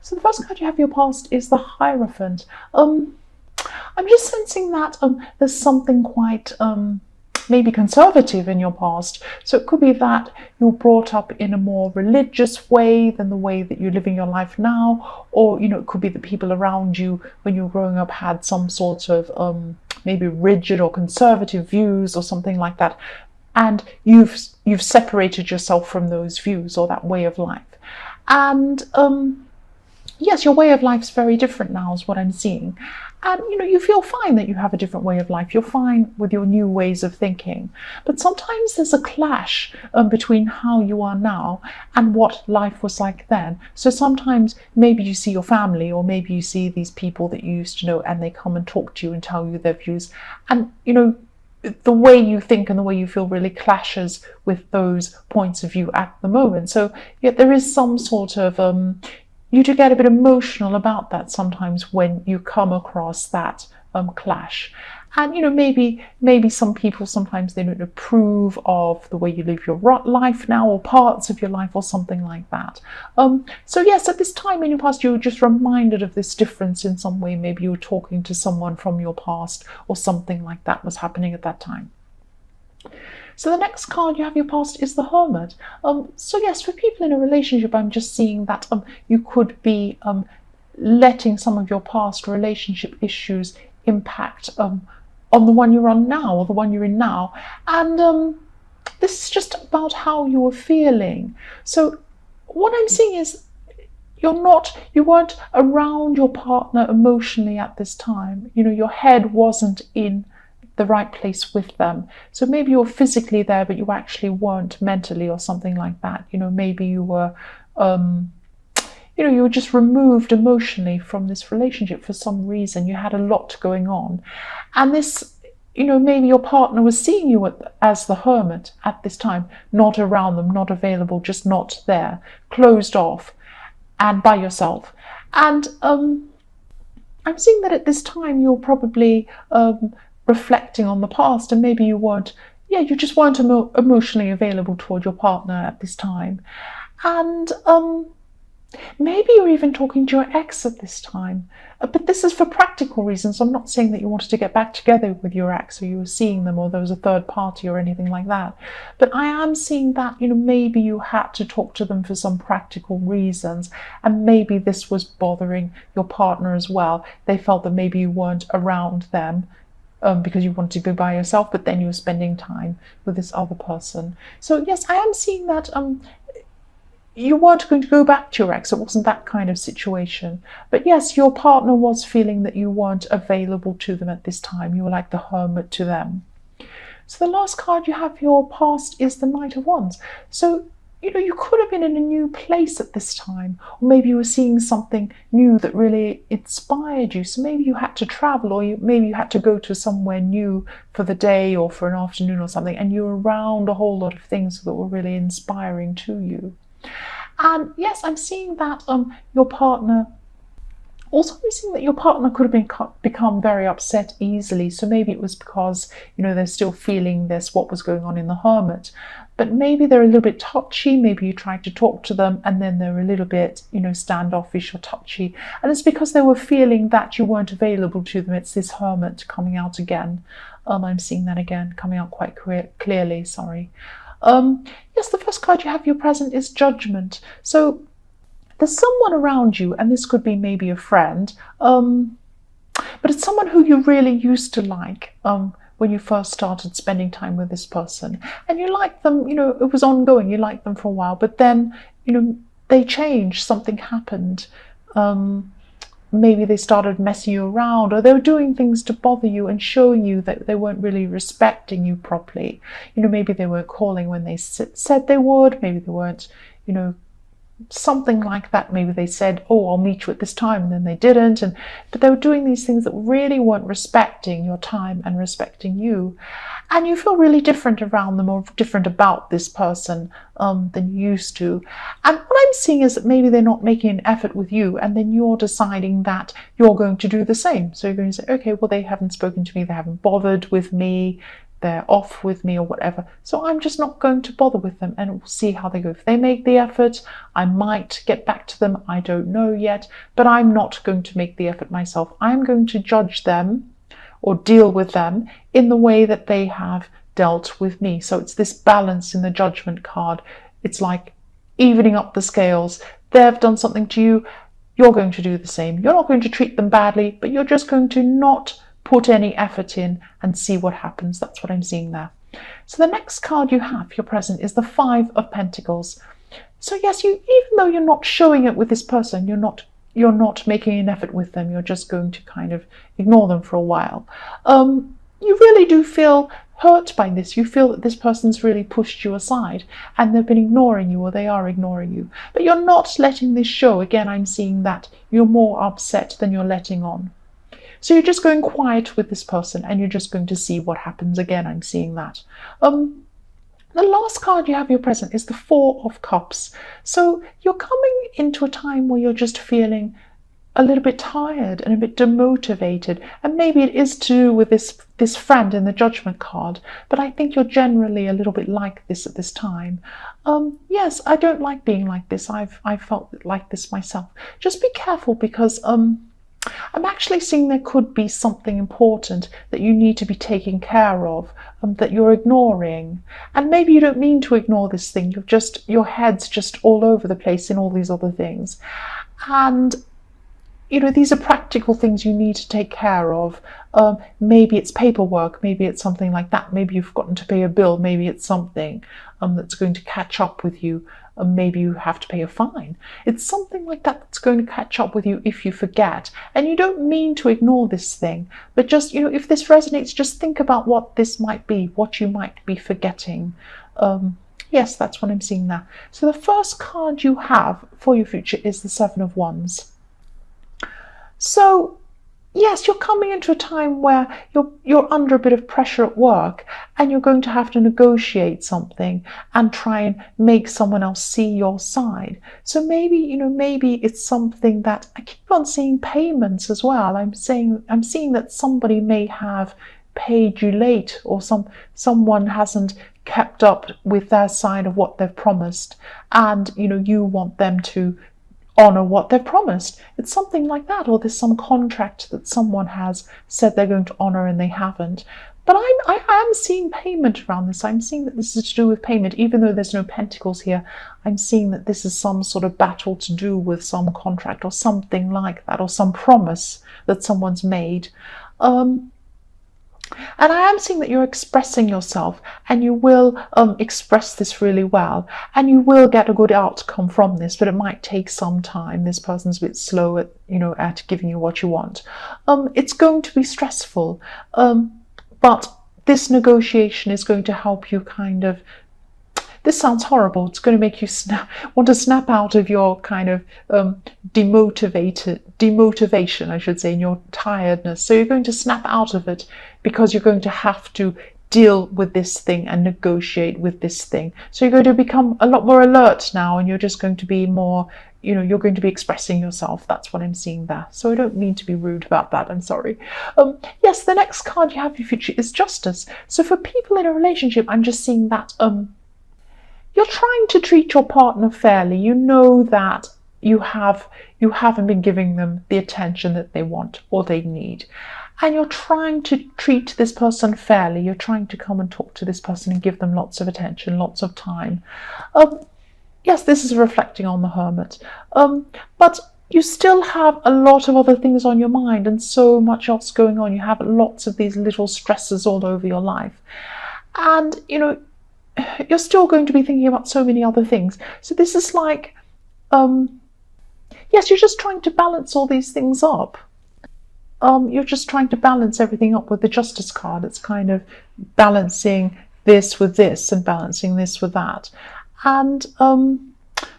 So the first card you have for your past is the Hierophant. I'm just sensing that there's something quite maybe conservative in your past. So it could be that you're brought up in a more religious way than the way that you're living your life now, or it could be that people around you when you were growing up had some sort of maybe rigid or conservative views or something like that, and you've separated yourself from those views or that way of life. And yes, your way of life's very different now is what I'm seeing. And you feel fine that you have a different way of life. You're fine with your new ways of thinking. But sometimes there's a clash between how you are now and what life was like then. So sometimes maybe you see your family, or maybe you see these people that you used to know, and they come and talk to you and tell you their views. And the way you think and the way you feel really clashes with those points of view at the moment. So yeah, there is some sort of you do get a bit emotional about that sometimes when you come across that clash. And maybe some people, sometimes they don't approve of the way you live your life now, or parts of your life, or something like that. So yes, at this time in your past, you were just reminded of this difference in some way. Maybe you were talking to someone from your past, or something like that was happening at that time. So the next card you have your past is the Hermit. So yes, for people in a relationship, I'm just seeing that you could be letting some of your past relationship issues impact on the one you're on now, or the one you're in now. And this is just about how you were feeling. So what I'm seeing is you weren't around your partner emotionally at this time. Your head wasn't in the right place with them. So maybe you're physically there, but you actually weren't mentally, or something like that. Maybe you were you were just removed emotionally from this relationship for some reason. You had a lot going on, and this maybe your partner was seeing you as the Hermit at this time, not around them, not available, just not there, closed off and by yourself. And I'm seeing that at this time you're probably reflecting on the past, and maybe you just weren't emotionally available toward your partner at this time. And maybe you're even talking to your ex at this time, but this is for practical reasons. I'm not saying that you wanted to get back together with your ex, or you were seeing them, or there was a third party or anything like that. But I am seeing that maybe you had to talk to them for some practical reasons, and maybe this was bothering your partner as well. They felt that maybe you weren't around them because you wanted to be by yourself, but then you were spending time with this other person. So yes, I am seeing that you weren't going to go back to your ex. It wasn't that kind of situation. But yes, your partner was feeling that you weren't available to them at this time. You were like the Hermit to them. So the last card you have for your past is the Knight of Wands. So you could have been in a new place at this time, or maybe you were seeing something new that really inspired you. So maybe you had to travel, or maybe you had to go to somewhere new for the day or for an afternoon or something, and you were around a whole lot of things that were really inspiring to you. And yes, I'm seeing that your partner, also I'm seeing that your partner could have become very upset easily. So maybe it was because they're still feeling this, what was going on in the Hermit. But maybe they're a little bit touchy. Maybe you tried to talk to them, and then they're a little bit, standoffish or touchy. And it's because they were feeling that you weren't available to them. It's this Hermit coming out again. I'm seeing that again, coming out quite clearly, sorry. Yes, the first card you have for your present is Judgment. So there's someone around you, and this could be maybe a friend, but it's someone who you really used to like when you first started spending time with this person. And you liked them, it was ongoing, you liked them for a while, but then, they changed, something happened. Maybe they started messing you around, or they were doing things to bother you and showing you that they weren't really respecting you properly. Maybe they weren't calling when they said they would, maybe they weren't, something like that. Maybe they said, oh, I'll meet you at this time, and then they didn't. But they were doing these things that really weren't respecting your time and respecting you. And you feel really different around them, or different about this person than you used to. And what I'm seeing is that maybe they're not making an effort with you, and then you're deciding that you're going to do the same. So you're going to say, okay, well, they haven't spoken to me, they haven't bothered with me, they're off with me or whatever. So I'm just not going to bother with them, and we'll see how they go. If they make the effort, I might get back to them. I don't know yet, but I'm not going to make the effort myself. I'm going to judge them or deal with them in the way that they have dealt with me. So it's this balance in the Judgment card. It's like evening up the scales. They've done something to you, you're going to do the same. You're not going to treat them badly, but you're just going to not put any effort in and see what happens. That's what I'm seeing there. So the next card you have, your present, is the Five of Pentacles. So yes, even though you're not showing it with this person, you're not making an effort with them, you're just going to kind of ignore them for a while. You really do feel hurt by this. You feel that this person's really pushed you aside and they've been ignoring you, or they are ignoring you. But you're not letting this show. Again, I'm seeing that you're more upset than you're letting on. So you're just going quiet with this person and you're just going to see what happens. Again, I'm seeing that. The last card you have your present is the Four of Cups. So you're coming into a time where you're just feeling a little bit tired and a bit demotivated, and maybe it is to do with this friend in the Judgment card, but I think you're generally a little bit like this at this time. Yes, I don't like being like this. I've felt like this myself. Just be careful, because I'm actually seeing there could be something important that you need to be taking care of, that you're ignoring. And maybe you don't mean to ignore this thing. Your head's just all over the place in all these other things. And these are practical things you need to take care of. Maybe it's paperwork, maybe it's something like that. Maybe you've forgotten to pay a bill, maybe it's something that's going to catch up with you. Maybe you have to pay a fine. It's something like that that's going to catch up with you if you forget. And you don't mean to ignore this thing, but just, if this resonates, just think about what this might be, what you might be forgetting. Yes, that's what I'm seeing now. So the first card you have for your future is the Seven of Wands. So yes, you're coming into a time where you're under a bit of pressure at work, and you're going to have to negotiate something and try and make someone else see your side. So maybe, maybe it's something that I keep on seeing payments as well. I'm seeing that somebody may have paid you late, or someone hasn't kept up with their side of what they've promised, and you want them to honor what they've promised. It's something like that, or there's some contract that someone has said they're going to honor and they haven't. But I am seeing payment around this. I'm seeing that this is to do with payment, even though there's no pentacles here. I'm seeing that this is some sort of battle to do with some contract or something like that, or some promise that someone's made. And I am seeing that you're expressing yourself, and you will express this really well, and you will get a good outcome from this, but it might take some time. This person's a bit slow at, at giving you what you want. It's going to be stressful, but this negotiation is going to help you kind of, this sounds horrible, it's going to make you want to snap out of your kind of demotivation, I should say, in your tiredness. So you're going to snap out of it, because you're going to have to deal with this thing and negotiate with this thing. So you're going to become a lot more alert now, and you're just going to be more, you're going to be expressing yourself. That's what I'm seeing there. So I don't mean to be rude about that, I'm sorry. Yes, the next card you have in your future is Justice. So for people in a relationship, I'm just seeing that you're trying to treat your partner fairly. You know that you haven't been giving them the attention that they want or they need. And you're trying to treat this person fairly. You're trying to come and talk to this person and give them lots of attention, lots of time. Yes, this is reflecting on the Hermit. But you still have a lot of other things on your mind and so much else going on. You have lots of these little stresses all over your life. And, you're still going to be thinking about so many other things. So this is like, yes, you're just trying to balance all these things up. You're just trying to balance everything up with the Justice card. It's kind of balancing this with this and balancing this with that. And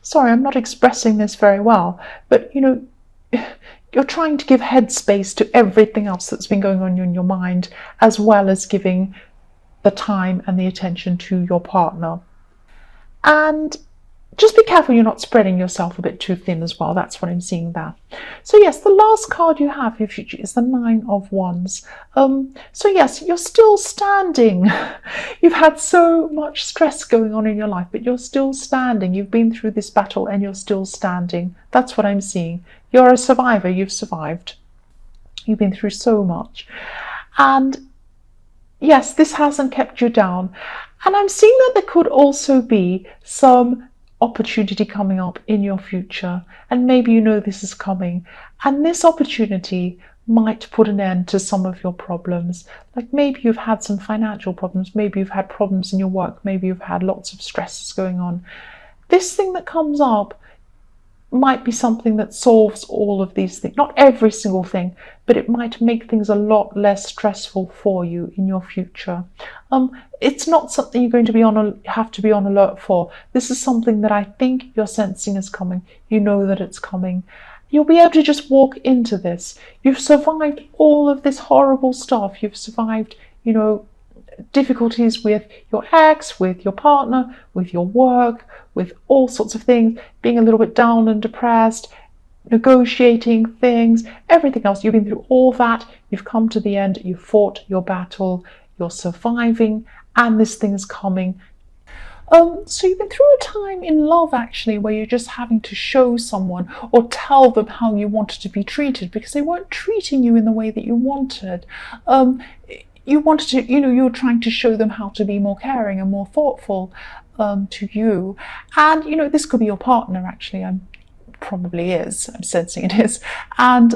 sorry, I'm not expressing this very well, but you're trying to give headspace to everything else that's been going on in your mind, as well as giving the time and the attention to your partner. And just be careful you're not spreading yourself a bit too thin as well. That's what I'm seeing there. So yes, the last card you have for your future is the Nine of Wands. So yes, you're still standing. You've had so much stress going on in your life, but you're still standing. You've been through this battle and you're still standing. That's what I'm seeing. You're a survivor. You've survived. You've been through so much. And yes, this hasn't kept you down. And I'm seeing that there could also be some opportunity coming up in your future, and maybe you know this is coming, and this opportunity might put an end to some of your problems. Like maybe you've had some financial problems, maybe you've had problems in your work, maybe you've had lots of stresses going on. This thing that comes up might be something that solves all of these things. Not every single thing, but it might make things a lot less stressful for you in your future. It's not something you're going to have to be on alert for. This is something that I think you're sensing is coming. You know that it's coming. You'll be able to just walk into this. You've survived all of this horrible stuff. You've survived, difficulties with your ex, with your partner, with your work, with all sorts of things, being a little bit down and depressed, negotiating things, everything else. You've been through all that. You've come to the end. You've fought your battle. You're surviving, and this thing is coming. So you've been through a time in love, actually, where you're just having to show someone or tell them how you wanted to be treated because they weren't treating you in the way that you wanted. You wanted to, you were trying to show them how to be more caring and more thoughtful to you. And, this could be your partner, actually. Probably is. I'm sensing it is. And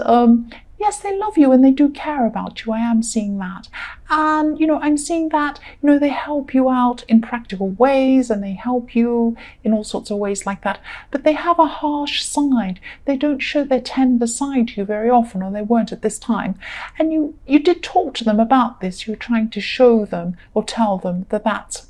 yes, they love you and they do care about you. I am seeing that. And, I'm seeing that, they help you out in practical ways and they help you in all sorts of ways like that. But they have a harsh side. They don't show their tender side to you very often, or they weren't at this time. And you did talk to them about this. You were trying to show them or tell them that that's,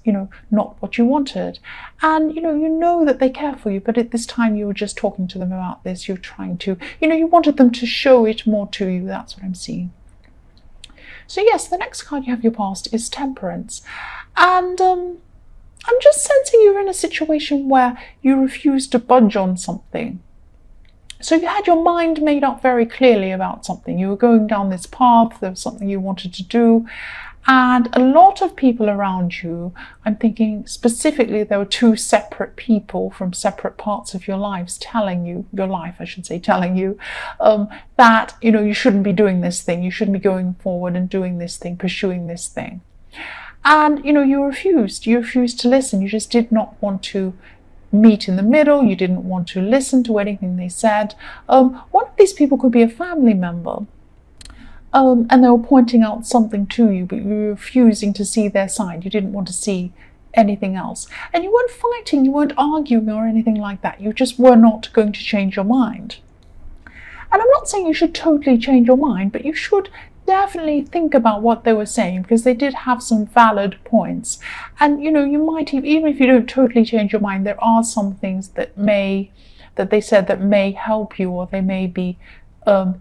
not what you wanted. And, you know that they care for you, but at this time you were just talking to them about this. You're trying to, you wanted them to show it more to you. That's what I'm seeing. So yes, the next card you have your past is Temperance. And I'm just sensing you're in a situation where you refuse to budge on something. So you had your mind made up very clearly about something. You were going down this path, there was something you wanted to do. And a lot of people around you, I'm thinking specifically there were two separate people from separate parts of your lives telling you that, you shouldn't be doing this thing. You shouldn't be going forward and doing this thing, pursuing this thing. And, you refused. You refused to listen. You just did not want to meet in the middle. You didn't want to listen to anything they said. One of these people could be a family member. And they were pointing out something to you, but you were refusing to see their side. You didn't want to see anything else. And you weren't fighting, you weren't arguing or anything like that. You just were not going to change your mind. And I'm not saying you should totally change your mind, but you should definitely think about what they were saying, because they did have some valid points. And, you might, even if you don't totally change your mind, there are some things that they said that may help you, or they may be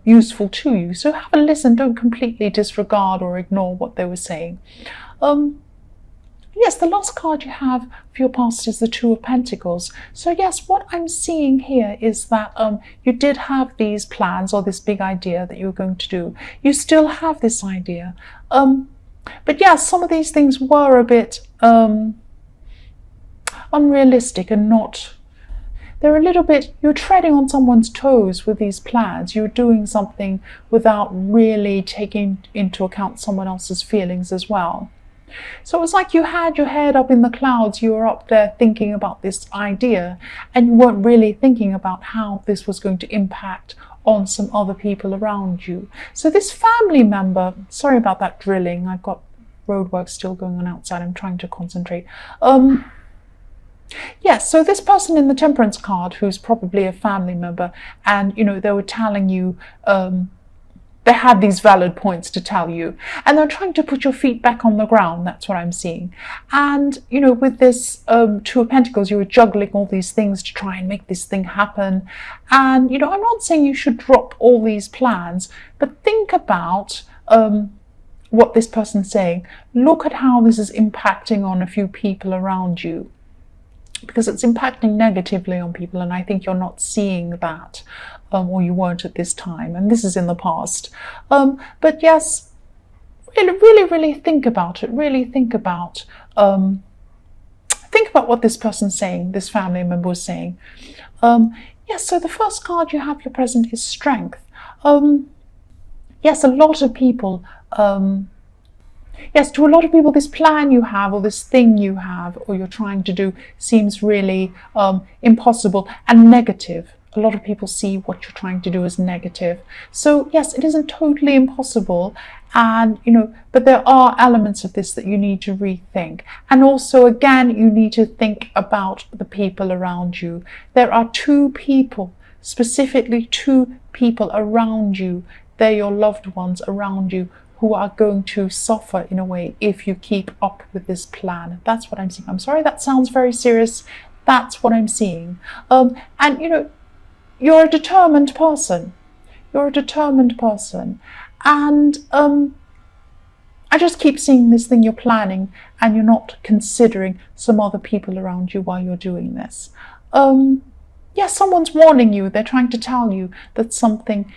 useful to you. So have a listen. Don't completely disregard or ignore what they were saying. Yes, the last card you have for your past is the Two of Pentacles. So yes, what I'm seeing here is that you did have these plans or this big idea that you were going to do. You still have this idea. But yes, some of these things were a bit unrealistic and not... They're a little bit, you're treading on someone's toes with these plans. You're doing something without really taking into account someone else's feelings as well. So it was like you had your head up in the clouds. You were up there thinking about this idea, and you weren't really thinking about how this was going to impact on some other people around you. So this family member, sorry about that drilling. I've got roadwork still going on outside. I'm trying to concentrate. Yes, so this person in the Temperance card, who's probably a family member, and they were telling you, they had these valid points to tell you, and they're trying to put your feet back on the ground. That's what I'm seeing. And with this Two of Pentacles, you were juggling all these things to try and make this thing happen. And I'm not saying you should drop all these plans, but think about what this person's saying. Look at how this is impacting on a few people around you. because it's impacting negatively on people, and I think you're not seeing that, or you weren't at this time, and this is in the past. But yes, really think about it. Really think about what this person's saying, this family member was saying. Yes, so the first card you have, your present, is strength. Yes, a lot of people, yes, to a lot of people, this plan you have, or this thing you have, or you're trying to do, seems really impossible and negative. A lot of people see what you're trying to do as negative. So yes, it isn't totally impossible, and but there are elements of this that you need to rethink. And also, again, you need to think about the people around you. There are two people, specifically two people around you. They're your loved ones around you, who are going to suffer in a way if you keep up with this plan. That's what I'm seeing. I'm sorry, that sounds very serious. That's what I'm seeing. And you're a determined person. You're a determined person. And I just keep seeing this thing you're planning, and you're not considering some other people around you while you're doing this. Yes, someone's warning you. They're trying to tell you that something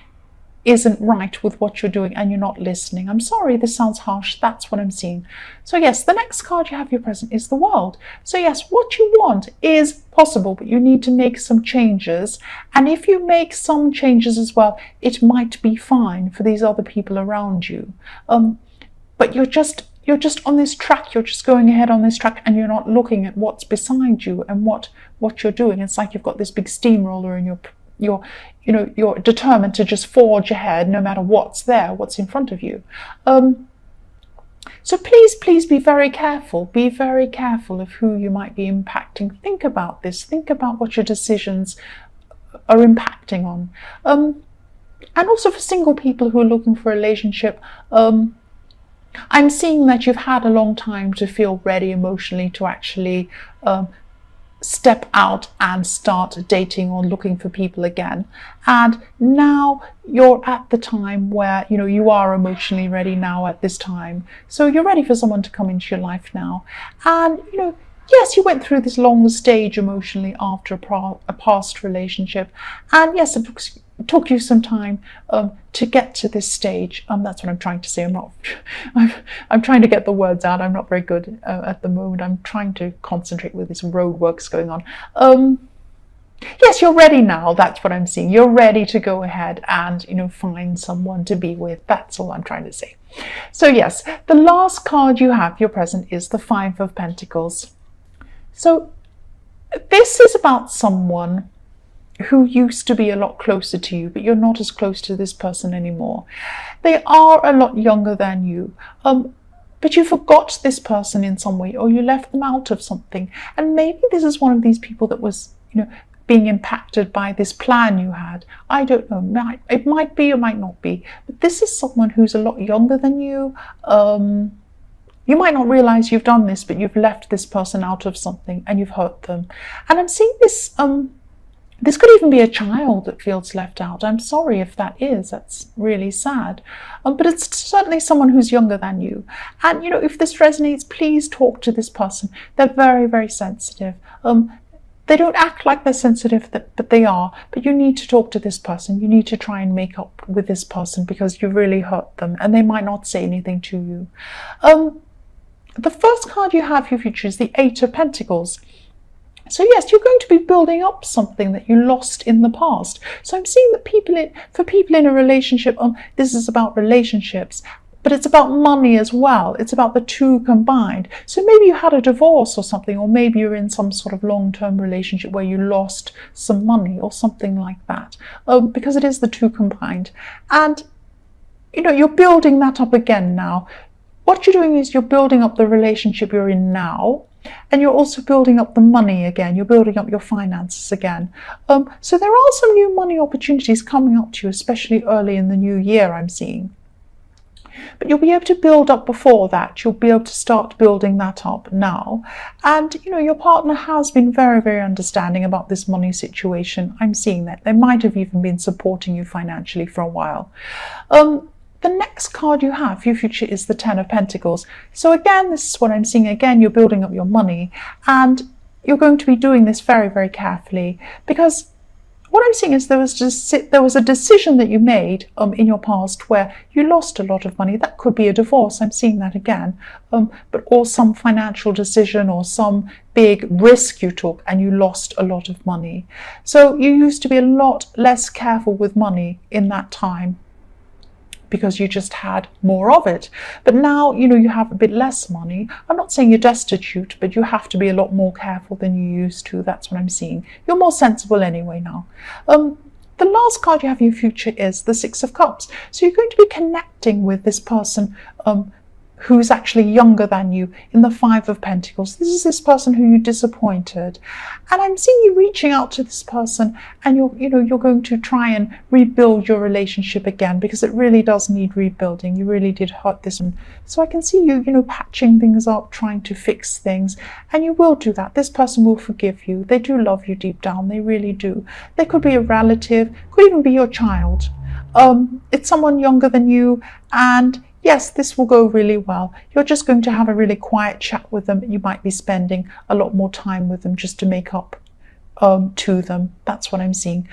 isn't right with what you're doing, and you're not listening. I'm sorry, this sounds harsh. That's what I'm seeing. So yes, the next card you have, your present, is the World. So yes, what you want is possible, but you need to make some changes. And if you make some changes as well, it might be fine for these other people around you. But you're just on this track. You're just going ahead on this track, and you're not looking at what's beside you and what you're doing. It's like you've got this big steamroller, and you're determined to just forge ahead no matter what's there, what's in front of you. So please be very careful. Be very careful of who you might be impacting. Think about this. Think about what your decisions are impacting on. And also for single people who are looking for a relationship, I'm seeing that you've had a long time to feel ready emotionally to actually step out and start dating or looking for people again. And now you're at the time where you are emotionally ready now at this time. So you're ready for someone to come into your life now. And yes, you went through this long stage emotionally after a past relationship, and yes, it took you some time to get to this stage. That's what I'm trying to say. I'm trying to get the words out. I'm not very good at the moment. I'm trying to concentrate with this roadworks going on. Yes, you're ready now. That's what I'm seeing. You're ready to go ahead and find someone to be with. That's all I'm trying to say. So yes, the last card you have, your present, is the Five of Pentacles. So this is about someone who used to be a lot closer to you, but you're not as close to this person anymore. They are a lot younger than you, but you forgot this person in some way, or you left them out of something. And maybe this is one of these people that was, being impacted by this plan you had. I don't know. It might be, it might not be. But this is someone who's a lot younger than you. You might not realize you've done this, but you've left this person out of something and you've hurt them. And I'm seeing this. This could even be a child that feels left out. I'm sorry if that is. That's really sad. But it's certainly someone who's younger than you. And, if this resonates, please talk to this person. They're very, very sensitive. They don't act like they're sensitive, but they are. But you need to talk to this person. You need to try and make up with this person because you really hurt them. And they might not say anything to you. The first card you have, your future, is the Eight of Pentacles. So yes, you're going to be building up something that you lost in the past. So I'm seeing that for people in a relationship, this is about relationships, but it's about money as well. It's about the two combined. So maybe you had a divorce or something, or maybe you're in some sort of long-term relationship where you lost some money or something like that, because it is the two combined. And, you're building that up again now. What you're doing is you're building up the relationship you're in now, and you're also building up the money again. You're building up your finances again. So there are some new money opportunities coming up to you, especially early in the new year, I'm seeing. But you'll be able to build up before that. You'll be able to start building that up now. And, your partner has been very, very understanding about this money situation. I'm seeing that. They might have even been supporting you financially for a while. The next card you have for your future is the Ten of Pentacles. So again, this is what I'm seeing. Again, you're building up your money, and you're going to be doing this very, very carefully, because what I'm seeing is there was a decision that you made in your past where you lost a lot of money. That could be a divorce. I'm seeing that again, or some financial decision or some big risk you took and you lost a lot of money. So you used to be a lot less careful with money in that time, because you just had more of it. But now, you have a bit less money. I'm not saying you're destitute, but you have to be a lot more careful than you used to. That's what I'm seeing. You're more sensible anyway now. The last card you have in your future is the Six of Cups. So you're going to be connecting with this person who's actually younger than you in the Five of Pentacles. This is this person who you disappointed. And I'm seeing you reaching out to this person, and you're going to try and rebuild your relationship again, because it really does need rebuilding. You really did hurt this one. So I can see you, patching things up, trying to fix things, and you will do that. This person will forgive you. They do love you deep down. They really do. They could be a relative, could even be your child. It's someone younger than you, and yes, this will go really well. You're just going to have a really quiet chat with them. You might be spending a lot more time with them just to make up to them. That's what I'm seeing.